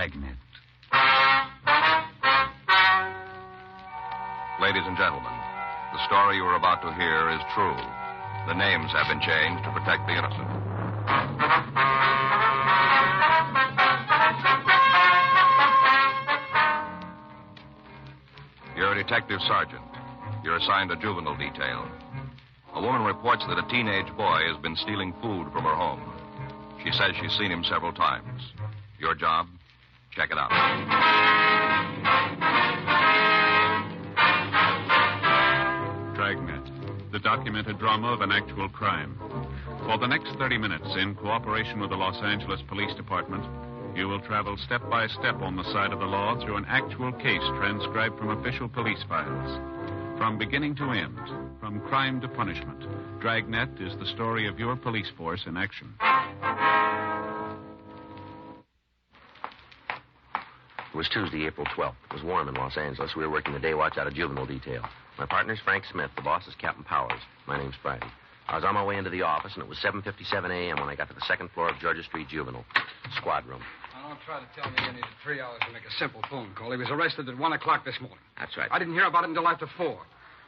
Dragnet. Ladies and gentlemen, the story you are about to hear is true. The names have been changed to protect the innocent. You're a detective sergeant. You're assigned a juvenile detail. A woman reports that a teenage boy has been stealing food from her home. She says she's seen him several times. Your job? Check it out. Dragnet, the documented drama of an actual crime. For the next 30 minutes, in cooperation with the Los Angeles Police Department, you will travel step by step on the side of the law through an actual case transcribed from official police files. From beginning to end, from crime to punishment, Dragnet is the story of your police force in action. It was Tuesday, April 12th. It was warm in Los Angeles. We were working the day watch out of juvenile detail. My partner's Frank Smith. The boss is Captain Powers. My name's Friday. I was on my way into the office, and it was 7:57 a.m. when I got to the second floor of Georgia Street Juvenile. Squad room. Now, don't try to tell me you needed 3 hours to make a simple phone call. He was arrested at 1 o'clock this morning. That's right. I didn't hear about it until after 4.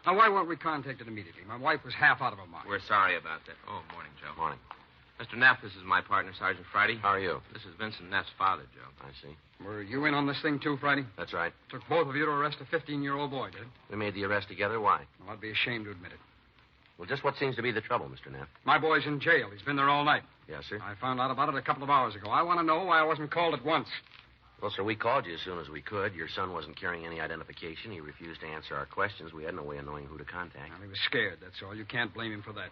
Now, why weren't we contacted immediately? My wife was half out of her mind. We're sorry about that. Oh, morning, Joe. Morning. Mr. Neff, this is my partner, Sergeant Friday. How are you? This is Vincent Neff's father, Joe. I see. Were you in on this thing, too, Friday? That's right. Took both of you to arrest a 15-year-old boy, did it? We made the arrest together. Why? Well, I'd be ashamed to admit it. Well, just what seems to be the trouble, Mr. Neff? My boy's in jail. He's been there all night. Yes, sir. I found out about it a couple of hours ago. I want to know why I wasn't called at once. Well, sir, we called you as soon as we could. Your son wasn't carrying any identification. He refused to answer our questions. We had no way of knowing who to contact. Well, he was scared, that's all. You can't blame him for that.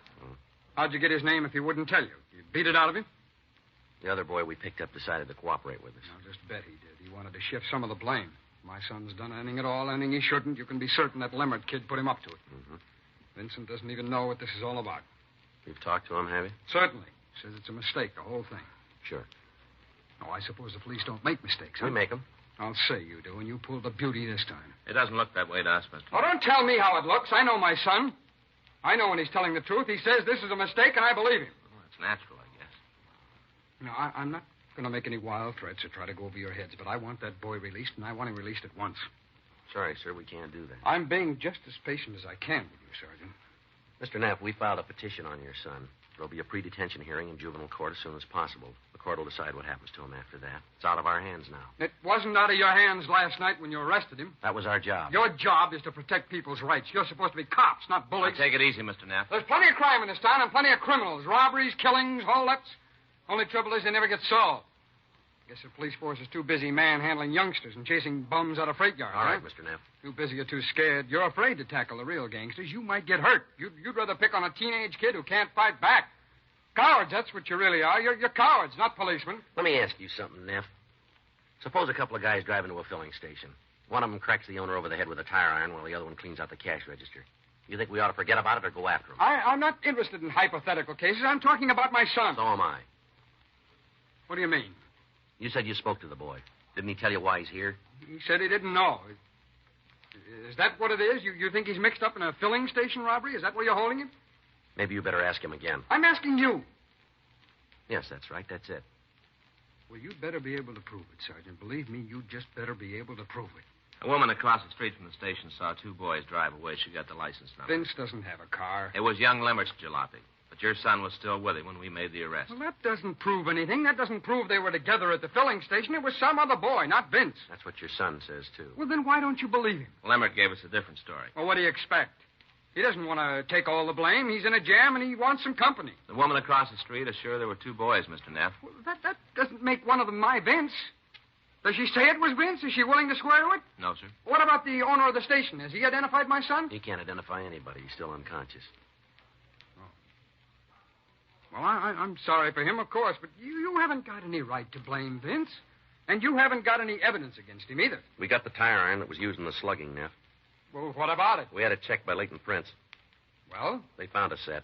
How'd you get his name if he wouldn't tell you? You beat it out of him? The other boy we picked up decided to cooperate with us. I'll just bet he did. He wanted to shift some of the blame. My son's done anything at all, anything he shouldn't. You can be certain that Lemmert kid put him up to it. Mm-hmm. Vincent doesn't even know what this is all about. You've talked to him, have you? Certainly. Says it's a mistake, the whole thing. Sure. Oh, I suppose the police don't make mistakes, huh? We make them. I'll say you do, and you pulled the beauty this time. It doesn't look that way to us, Mr. Oh, don't tell me how it looks. I know my son. I know when he's telling the truth. He says this is a mistake, and I believe him. Well, it's natural, I guess. No, I'm not going to make any wild threats or try to go over your heads, but I want that boy released, and I want him released at once. Sorry, sir, we can't do that. I'm being just as patient as I can with you, Sergeant. Mr. Neff, we filed a petition on your son. There'll be a pre-detention hearing in juvenile court as soon as possible. The court will decide what happens to him after that. It's out of our hands now. It wasn't out of your hands last night when you arrested him. That was our job. Your job is to protect people's rights. You're supposed to be cops, not bullies. Now, take it easy, Mr. Neff. There's plenty of crime in this town and plenty of criminals. Robberies, killings, holdups. Only trouble is they never get solved. Guess the police force is too busy manhandling youngsters and chasing bums out of freight yards. All right, Mr. Neff. Too busy or too scared. You're afraid to tackle the real gangsters. You might get hurt. You'd rather pick on a teenage kid who can't fight back. Cowards, that's what you really are. You're cowards, not policemen. Let me ask you something, Neff. Suppose a couple of guys drive into a filling station. One of them cracks the owner over the head with a tire iron while the other one cleans out the cash register. You think we ought to forget about it or go after him? I'm not interested in hypothetical cases. I'm talking about my son. So am I. What do you mean? You said you spoke to the boy. Didn't he tell you why he's here? He said he didn't know. Is that what it is? You think he's mixed up in a filling station robbery? Is that where you're holding him? Maybe you better ask him again. I'm asking you. Yes, that's right. That's it. Well, you'd better be able to prove it, Sergeant. Believe me, you'd just better be able to prove it. A woman across the street from the station saw two boys drive away. She got the license number. Vince doesn't have a car. It was young Lemmert's jalopy. But your son was still with him when we made the arrest. Well, that doesn't prove anything. That doesn't prove they were together at the filling station. It was some other boy, not Vince. That's what your son says, too. Well, then why don't you believe him? Lemmert gave us a different story. Well, what do you expect? He doesn't want to take all the blame. He's in a jam, and he wants some company. The woman across the street is sure there were two boys, Mr. Neff. Well, that doesn't make one of them my Vince. Does she say it was Vince? Is she willing to swear to it? No, sir. What about the owner of the station? Has he identified my son? He can't identify anybody. He's still unconscious. Well, I'm sorry for him, of course, but you haven't got any right to blame Vince. And you haven't got any evidence against him either. We got the tire iron that was used in the slugging, Neff. Well, what about it? We had it checked by Leighton Prince. Well? They found a set.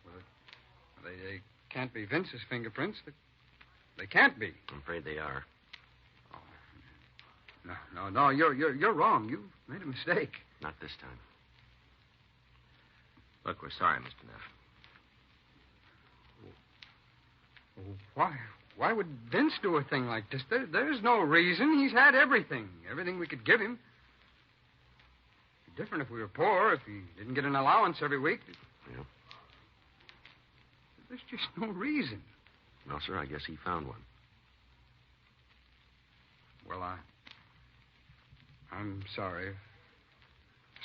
Well, they can't be Vince's fingerprints. They can't be. I'm afraid they are. Oh. No, you're wrong. You made a mistake. Not this time. Look, we're sorry, Mr. Neff. Oh, Why would Vince do a thing like this? There's no reason. He's had everything. Everything we could give him. It'd be different if we were poor, if he didn't get an allowance every week. Yeah. There's just no reason. Well, sir, I guess he found one. Well, I'm sorry.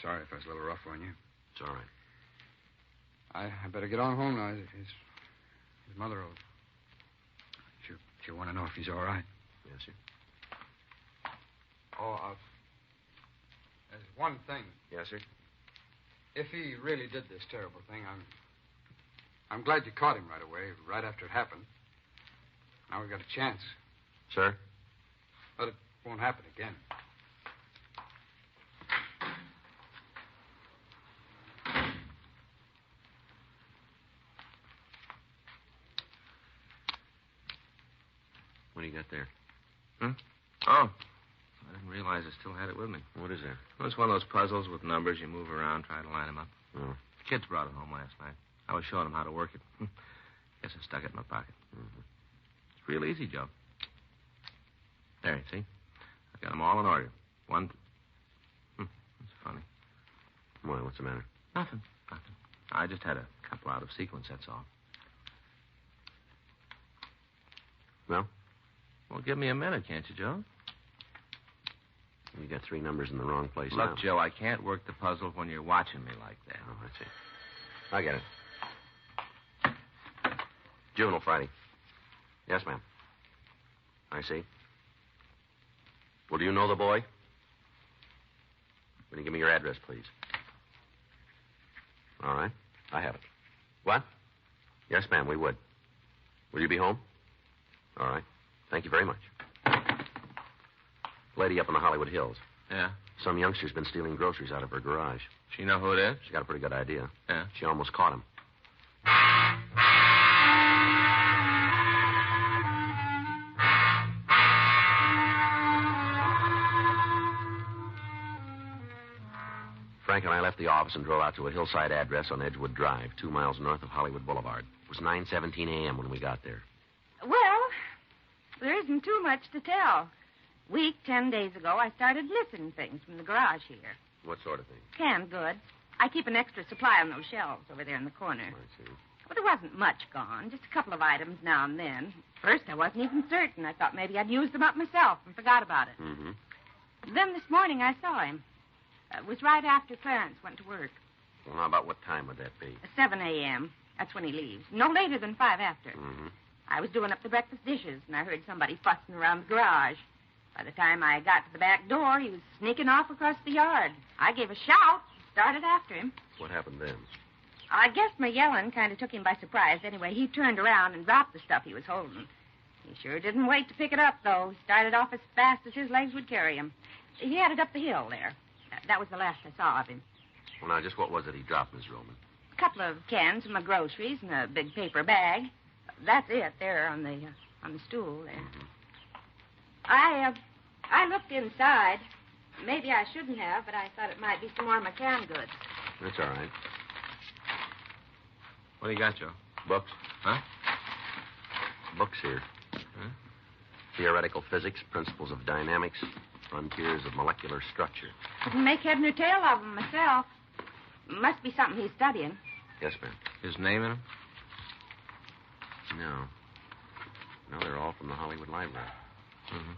Sorry if I was a little rough on you. It's all right. I better get on home now. His mother will... She'll want to know if he's all right. Yes, sir. Oh, there's one thing. Yes, sir. If he really did this terrible thing, I'm glad you caught him right away, right after it happened. Now we've got a chance. Sir? But it won't happen again. What do you got there? Oh. I didn't realize I still had it with me. What is there? Well, it's one of those puzzles with numbers. You move around, try to line them up. Oh. Kids brought it home last night. I was showing them how to work it. Guess I stuck it in my pocket. Mm-hmm. It's real easy, Joe. There, see? I've got them all in order. One... That's funny. Why, what's the matter? Nothing. I just had a couple out of sequence, that's all. Well? Well, give me a minute, can't you, Joe? You got 3 numbers in the wrong place now. Look, Joe, I can't work the puzzle when you're watching me like that. Oh, I see. I get it. Juvenile Friday. Yes, ma'am. I see. Well, do you know the boy? Will you give me your address, please? All right. I have it. What? Yes, ma'am, we would. Will you be home? All right. Thank you very much. Lady up in the Hollywood Hills. Yeah? Some youngster's been stealing groceries out of her garage. She know who it is? She's got a pretty good idea. Yeah? She almost caught him. Frank and I left the office and drove out to a hillside address on Edgewood Drive, 2 miles north of Hollywood Boulevard. It was 9:17 a.m. when we got there. Well, there isn't too much to tell. Week, 10 days ago, I started missing things from the garage here. What sort of thing? Canned goods. I keep an extra supply on those shelves over there in the corner. I see. But there wasn't much gone, just a couple of items now and then. First, I wasn't even certain. I thought maybe I'd used them up myself and forgot about it. Mm-hmm. Then this morning, I saw him. It was right after Clarence went to work. Well, now, about what time would that be? 7 a.m. That's when he leaves. No later than 5 after. Mm-hmm. I was doing up the breakfast dishes, and I heard somebody fussing around the garage. By the time I got to the back door, he was sneaking off across the yard. I gave a shout, started after him. What happened then? I guess my yelling kind of took him by surprise. Anyway, he turned around and dropped the stuff he was holding. He sure didn't wait to pick it up, though. He started off as fast as his legs would carry him. He headed up the hill there. That was the last I saw of him. Well, now, just what was it he dropped, Miss Roman? A couple of cans of my groceries and a big paper bag. That's it, there on the stool there. Mm-hmm. I looked inside. Maybe I shouldn't have, but I thought it might be some more of my canned goods. That's all right. What do you got, Joe? Books? Huh? Books here. Huh? Theoretical Physics, Principles of Dynamics, Frontiers of Molecular Structure. Couldn't make head nor tail of them myself. Must be something he's studying. Yes, ma'am. His name in him? No. No, they're all from the Hollywood Library. Mm-hmm.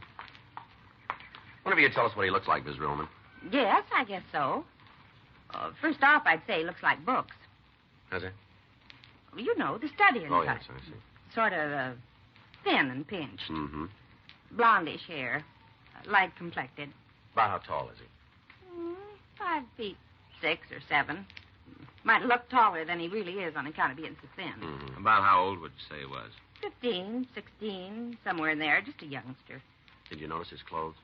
One of you tell us what he looks like, Miss Roman. Yes, I guess so. First off, I'd say he looks like books. Has he? You know, the studying Oh, type. yes, I see. Sort of thin and pinched. Mm-hmm. Blondish hair. Light complected. About how tall is he? 5'6" or 7. Might look taller than he really is on account of being so thin. Mm-hmm. About how old would you say he was? 15, 16, somewhere in there. Just a youngster. Did you notice his clothes?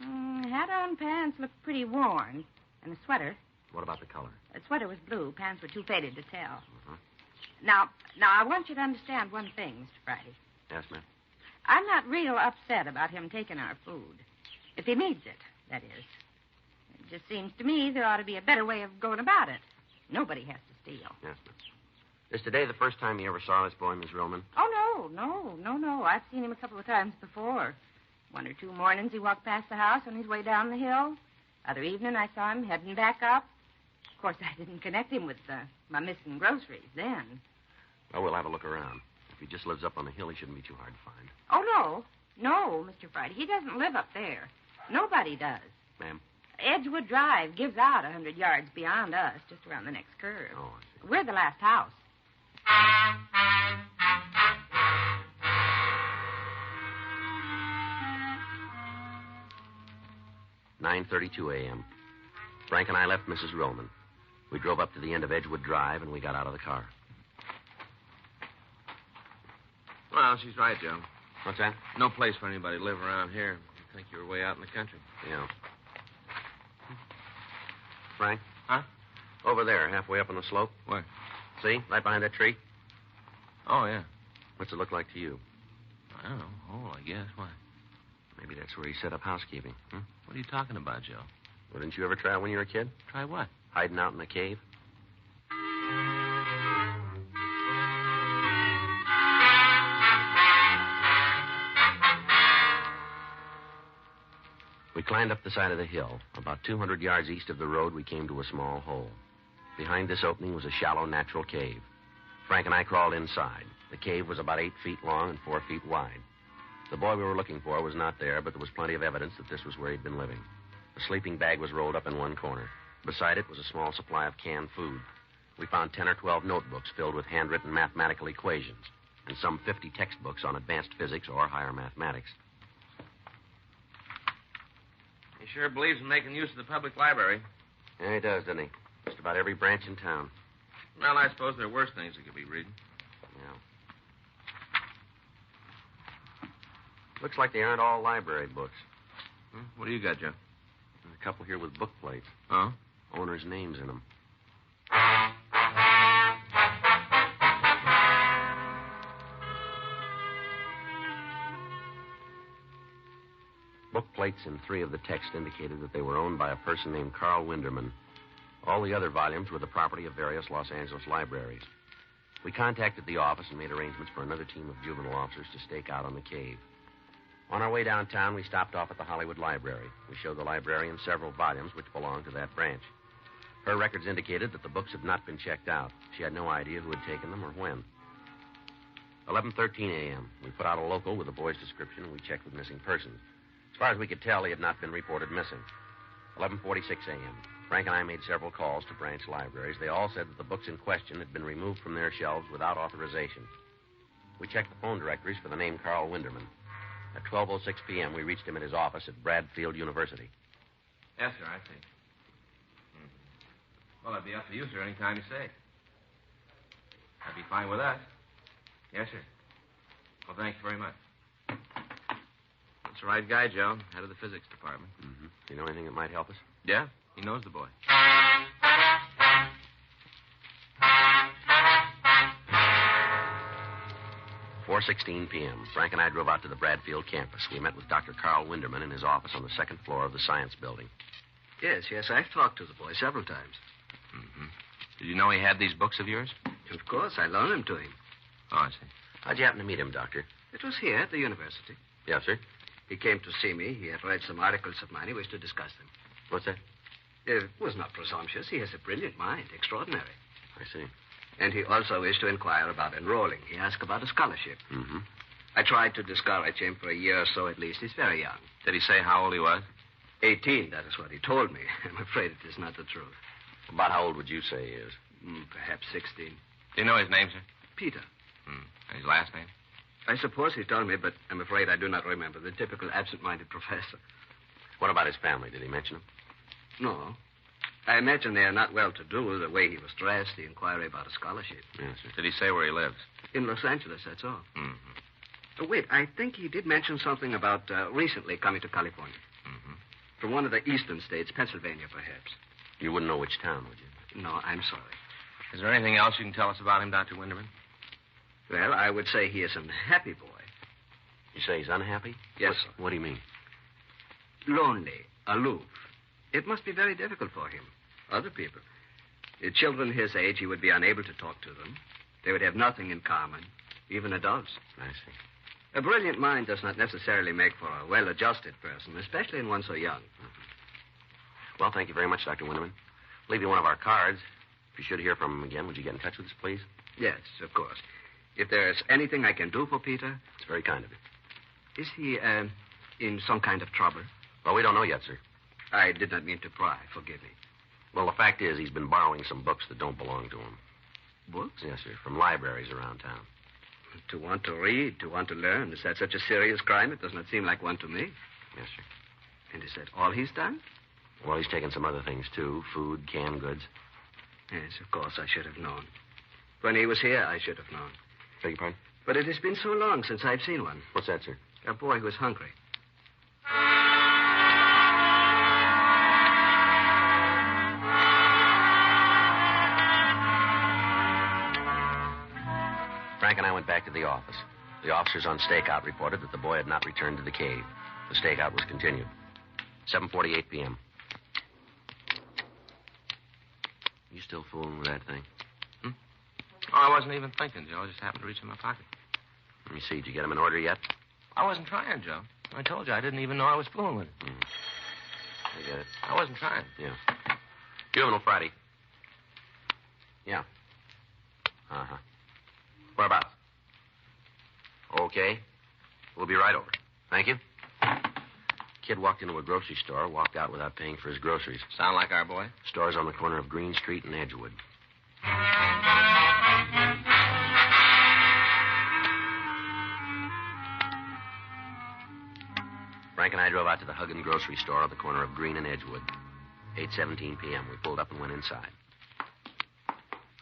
Hat on, pants looked pretty worn. And the sweater. What about the color? The sweater was blue. Pants were too faded to tell. Mm-hmm. Now, I want you to understand one thing, Mr. Friday. Yes, ma'am. I'm not real upset about him taking our food. If he needs it, that is. It just seems to me there ought to be a better way of going about it. Nobody has to steal. Yes, ma'am. Is today the first time you ever saw this boy, Miss Roman? Oh, no. I've seen him a couple of times before. One or two mornings he walked past the house on his way down the hill. Other evening I saw him heading back up. Of course, I didn't connect him with my missing groceries then. Well, we'll have a look around. If he just lives up on the hill, he shouldn't be too hard to find. Oh, no. No, Mr. Friday. He doesn't live up there. Nobody does. Ma'am? Edgewood Drive gives out 100 yards beyond us, just around the next curve. Oh, I see. We're the last house. 9:32 a.m. Frank and I left Mrs. Roman. We drove up to the end of Edgewood Drive, and we got out of the car. Well, she's right, Joe. What's that? No place for anybody to live around here. I think you were way out in the country. Yeah. Frank? Huh? Over there, halfway up on the slope. Where? See? Right behind that tree. Oh, yeah. What's it look like to you? I don't know. Oh, I guess. Why? Maybe that's where he set up housekeeping. What are you talking about, Joe? Well, didn't you ever try when you were a kid? Try what? Hiding out in a cave? We climbed up the side of the hill. About 200 yards east of the road, we came to a small hole. Behind this opening was a shallow natural cave. Frank and I crawled inside. The cave was about 8 feet long and 4 feet wide. The boy we were looking for was not there, but there was plenty of evidence that this was where he'd been living. The sleeping bag was rolled up in one corner. Beside it was a small supply of canned food. We found 10 or 12 notebooks filled with handwritten mathematical equations and some 50 textbooks on advanced physics or higher mathematics. He sure believes in making use of the public library. Yeah, he does, doesn't he? Just about every branch in town. Well, I suppose there are worse things he could be reading. Yeah. Looks like they aren't all library books. What do you got, Joe? There's a couple here with book plates. Huh? Owners' names in them. Book plates in 3 of the texts indicated that they were owned by a person named Carl Winderman. All the other volumes were the property of various Los Angeles libraries. We contacted the office and made arrangements for another team of juvenile officers to stake out on the cave. On our way downtown, we stopped off at the Hollywood Library. We showed the librarian several volumes which belonged to that branch. Her records indicated that the books had not been checked out. She had no idea who had taken them or when. 11:13 a.m. We put out a local with the boy's description, and we checked with missing persons. As far as we could tell, he had not been reported missing. 11:46 a.m. Frank and I made several calls to branch libraries. They all said that the books in question had been removed from their shelves without authorization. We checked the phone directories for the name Carl Winderman. At 12:06 p.m., we reached him at his office at Bradfield University. Yes, sir, I see. Well, that'd be up to you, sir, any time you say. That'd be fine with us. Yes, sir. Well, thank you very much. That's the right guy, Joe. Head of the physics department. Mm-hmm. Do you know anything that might help us? Yeah, he knows the boy. 4:16 p.m. Frank and I drove out to the Bradfield campus. We met with Dr. Carl Winderman in his office on the second floor of the science building. Yes, I've talked to the boy several times. Mm-hmm. Did you know he had these books of yours? Of course, I loaned them to him. Oh, I see. How'd you happen to meet him, Doctor? It was here at the university. Yes, sir. He came to see me. He had read some articles of mine. He wished to discuss them. What's that? It was not presumptuous. He has a brilliant mind. Extraordinary. I see. And he also wished to inquire about enrolling. He asked about a scholarship. Mm-hmm. I tried to discourage him for a year or so at least. He's very young. Did he say how old he was? 18, that is what he told me. I'm afraid it is not the truth. About how old would you say he is? Perhaps 16. Do you know his name, sir? Peter. And his last name? I suppose he told me, but I'm afraid I do not remember. The typical absent-minded professor. What about his family? Did he mention them? No. I imagine they are not well-to-do. The way he was dressed, the inquiry about a scholarship. Yes, sir. Did he say where he lives? In Los Angeles, that's all. Mm-hmm. Wait, I think he did mention something about recently coming to California. Mm-hmm. From one of the eastern states, Pennsylvania, perhaps. You wouldn't know which town, would you? No, I'm sorry. Is there anything else you can tell us about him, Dr. Winderman? Well, I would say he is an happy boy. You say he's unhappy? Yes, sir. What do you mean? Lonely, aloof. It must be very difficult for him. Other people. Children his age, he would be unable to talk to them. They would have nothing in common, even adults. I see. A brilliant mind does not necessarily make for a well-adjusted person, especially in one so young. Well, thank you very much, Dr. Winterman. Leave you one of our cards. If you should hear from him again, would you get in touch with us, please? Yes, of course. If there's anything I can do for Peter... It's very kind of you. Is he, in some kind of trouble? Well, we don't know yet, sir. I did not mean to pry. Forgive me. Well, the fact is he's been borrowing some books that don't belong to him. Books? Yes, sir, from libraries around town. To want to read, to want to learn. Is that such a serious crime? It does not seem like one to me. Yes, sir. And is that all he's done? Well, he's taken some other things, too. Food, canned goods. Yes, of course, I should have known. When he was here, I should have known. Beg your pardon? But it has been so long since I've seen one. What's that, sir? A boy who is hungry. Frank and I went back to the office. The officers on stakeout reported that the boy had not returned to the cave. The stakeout was continued. 7:48 p.m. You still fooling with that thing? Oh, I wasn't even thinking, Joe. It just happened to reach in my pocket. Let me see. Did you get him in order yet? I wasn't trying, Joe. I told you I didn't even know I was fooling with it. I get it. I wasn't trying. Yeah. Juvenile Friday. Yeah. Uh-huh. Whereabouts? Okay. We'll be right over. Thank you. Kid walked into a grocery store, walked out without paying for his groceries. Sound like our boy? Store's on the corner of Green Street and Edgewood. Frank and I drove out to the Huggin grocery store on the corner of Green and Edgewood. 8:17 p.m. We pulled up and went inside.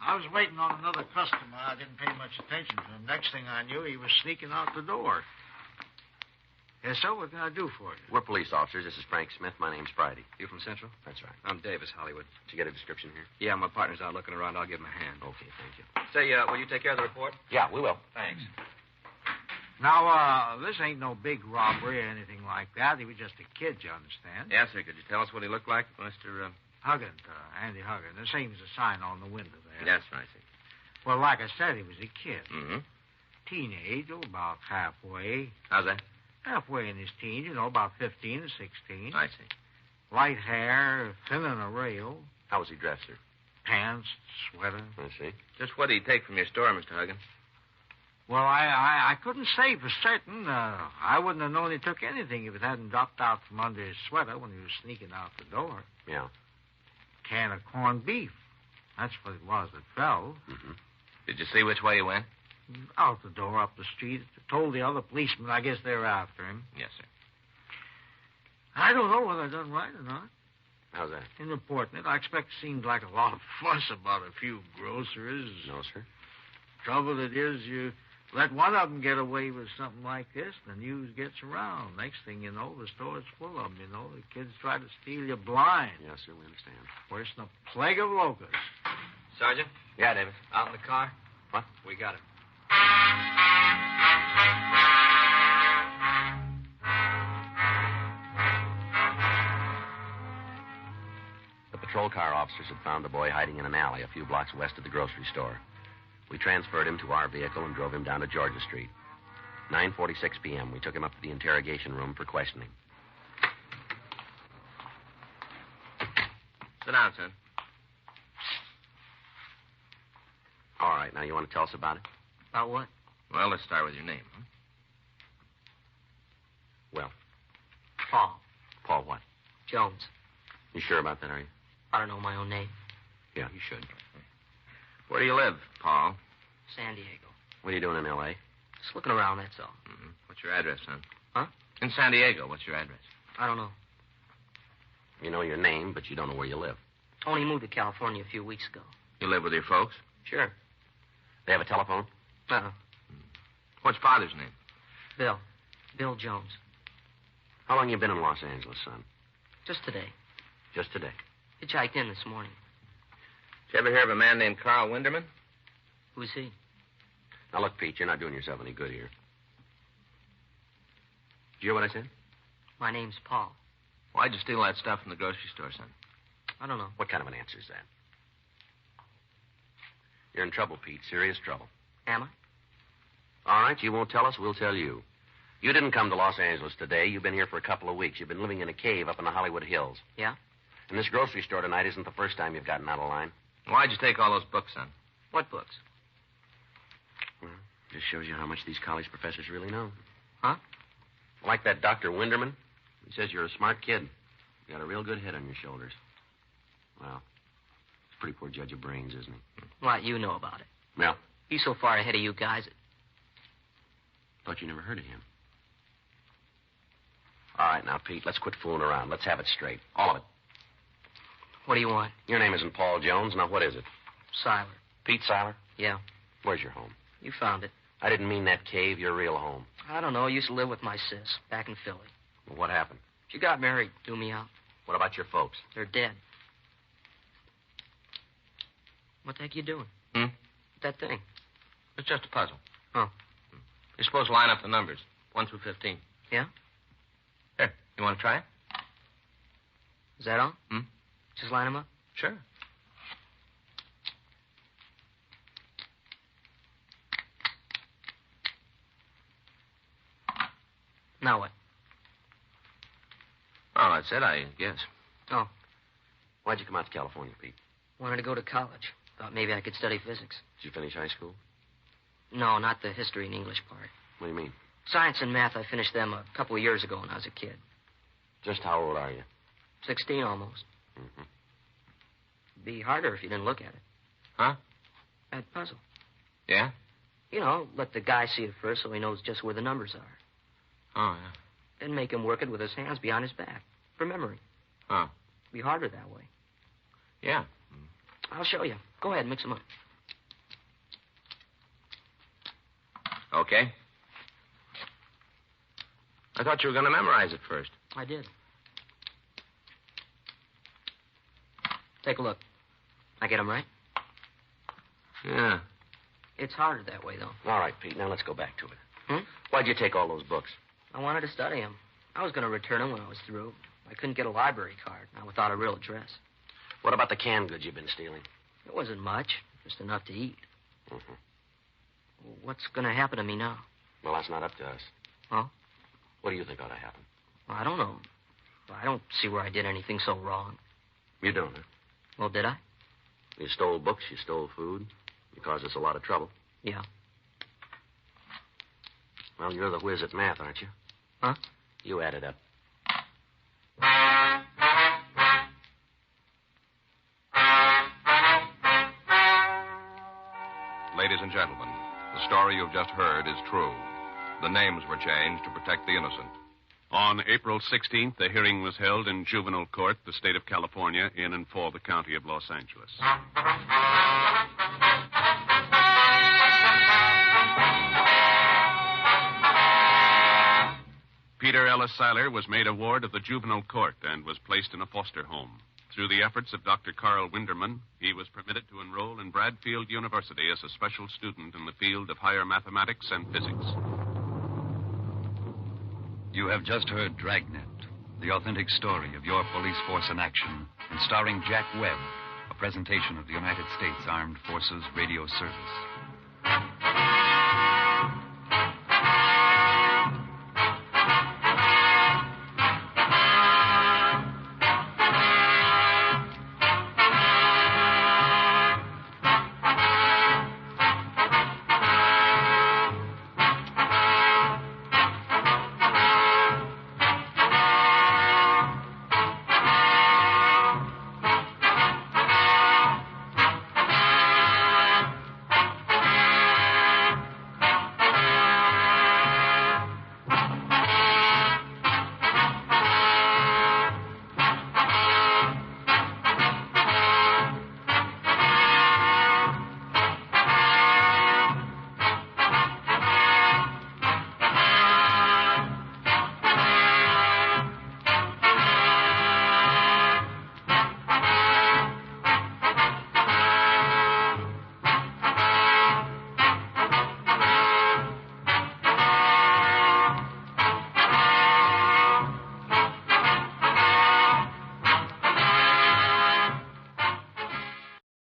I was waiting on another customer. I didn't pay much attention to him. Next thing I knew, he was sneaking out the door. Yes, sir? What can I do for you? We're police officers. This is Frank Smith. My name's Friday. You from Central? That's right. I'm Davis, Hollywood. Did you get a description here? Yeah, my partner's out looking around. I'll give him a hand. Okay, thank you. Say, will you take care of the report? Yeah, we will. Thanks. Now, this ain't no big robbery or anything like that. He was just a kid, you understand? Yes, sir. Could you tell us what he looked like, Mr. Huggin, Andy Huggin. The same as the sign on the window there. Yes, I see. Well, like I said, he was a kid. Mm-hmm. Teenage, about halfway. How's that? Halfway in his teens, about 15 or 16. I see. Light hair, thin on a rail. How was he dressed, sir? Pants, sweater. I see. Just what did he take from your store, Mr. Huggin? Well, I couldn't say for certain. I wouldn't have known he took anything if it hadn't dropped out from under his sweater when he was sneaking out the door. Yeah. Can of corned beef. That's what it was that fell. Mm-hmm. Did you see which way he went? Out the door, up the street. Told the other policemen. I guess they're after him. Yes, sir. I don't know whether I done right or not. How's that? In reporting it, I expect it seemed like a lot of fuss about a few groceries. No, sir. Trouble it is, you let one of them get away with something like this, the news gets around. Next thing you know, the store's full of them, you know. The kids try to steal you blind. Yes, sir, we understand. Worse than a plague of locusts. Sergeant? Yeah, Davis. Out in the car? What? We got him. The patrol car officers had found the boy hiding in an alley a few blocks west of the grocery store. We transferred him to our vehicle and drove him down to Georgia Street. 9:46 p.m., we took him up to the interrogation room for questioning. Sit down, son. All right, now you want to tell us about it? About what? Well, let's start with your name, huh? Well, Paul Paul what? Jones. You sure about that, are you? I don't know my own name. Yeah, you should. Where do you live, Paul? San Diego. What are you doing in L.A.? Just looking around, that's all. Mm-hmm. What's your address, son? Huh? In San Diego. What's your address? I don't know. You know your name, but you don't know where you live. Only moved to California a few weeks ago. You live with your folks? Sure. They have a telephone? Uh-uh. What's father's name? Bill. Bill Jones. How long you been in Los Angeles, son? Just today. Just today. Hitchhiked in this morning. Did you ever hear of a man named Carl Winderman? Who's he? Now, look, Pete, you're not doing yourself any good here. Did you hear what I said? My name's Paul. Why'd you steal that stuff from the grocery store, son? I don't know. What kind of an answer is that? You're in trouble, Pete. Serious trouble. Am I? All right, you won't tell us, we'll tell you. You didn't come to Los Angeles today. You've been here for a couple of weeks. You've been living in a cave up in the Hollywood Hills. Yeah? And this grocery store tonight isn't the first time you've gotten out of line. Why'd you take all those books, son? What books? Well, just shows you how much these college professors really know. Huh? Like that Dr. Winderman. He says you're a smart kid. You got a real good head on your shoulders. Well, he's a pretty poor judge of brains, isn't he? What, you know about it? Well, He's so far ahead of you guys. thought you never heard of him. All right, now, Pete, let's quit fooling around. Let's have it straight. All of it. What do you want? Your name isn't Paul Jones. Now, what is it? Siler. Pete Siler? Yeah. Where's your home? You found it. I didn't mean that cave, your real home. I don't know. I used to live with my sis back in Philly. Well, what happened? She got married. Threw me out. What about your folks? They're dead. What the heck you doing? That thing. It's just a puzzle. Oh. You're supposed to line up the numbers, 1 through 15. Yeah? Here, you want to try it? Is that all? Just line them up? Sure. Now what? Oh, that's it, I guess. Oh, Why'd you come out to California, Pete? wanted to go to college. Thought maybe I could study physics. Did you finish high school? No, not the history and English part. What do you mean? Science and math, I finished them a couple of years ago when I was a kid. Just how old are you? 16 almost. Mm-hmm. It'd be harder if you didn't look at it. Huh? That puzzle. Yeah? You know, let the guy see it first so he knows just where the numbers are. Oh, yeah. Then make him work it with his hands behind his back. For memory. Oh. It'd be harder that way. Yeah. I'll show you. Go ahead, mix them up. Okay. I thought you were going to memorize it first. I did. Take a look. I get them right? Yeah. It's harder that way, though. All right, Pete, now let's go back to it. Hmm? Why'd you take all those books? I wanted to study them. I was going to return them when I was through. I couldn't get a library card, not without a real address. What about the canned goods you've been stealing? It wasn't much, just enough to eat. Mm-hmm. What's going to happen to me now? Well, that's not up to us. Huh? What do you think ought to happen? Well, I don't know. I don't see where I did anything so wrong. You don't, huh? Well, did I? You stole books, you stole food. You caused us a lot of trouble. Yeah. Well, you're the whiz at math, aren't you? Huh? You add it up. Ladies and gentlemen, the story you've just heard is true. The names were changed to protect the innocent. On April 16th, the hearing was held in juvenile court, the state of California, in and for the county of Los Angeles. Peter Ellis Siler was made a ward of the juvenile court and was placed in a foster home. Through the efforts of Dr. Carl Winderman, he was permitted to enroll in Bradfield University as a special student in the field of higher mathematics and physics. You have just heard Dragnet, the authentic story of your police force in action, and starring Jack Webb, a presentation of the United States Armed Forces Radio Service.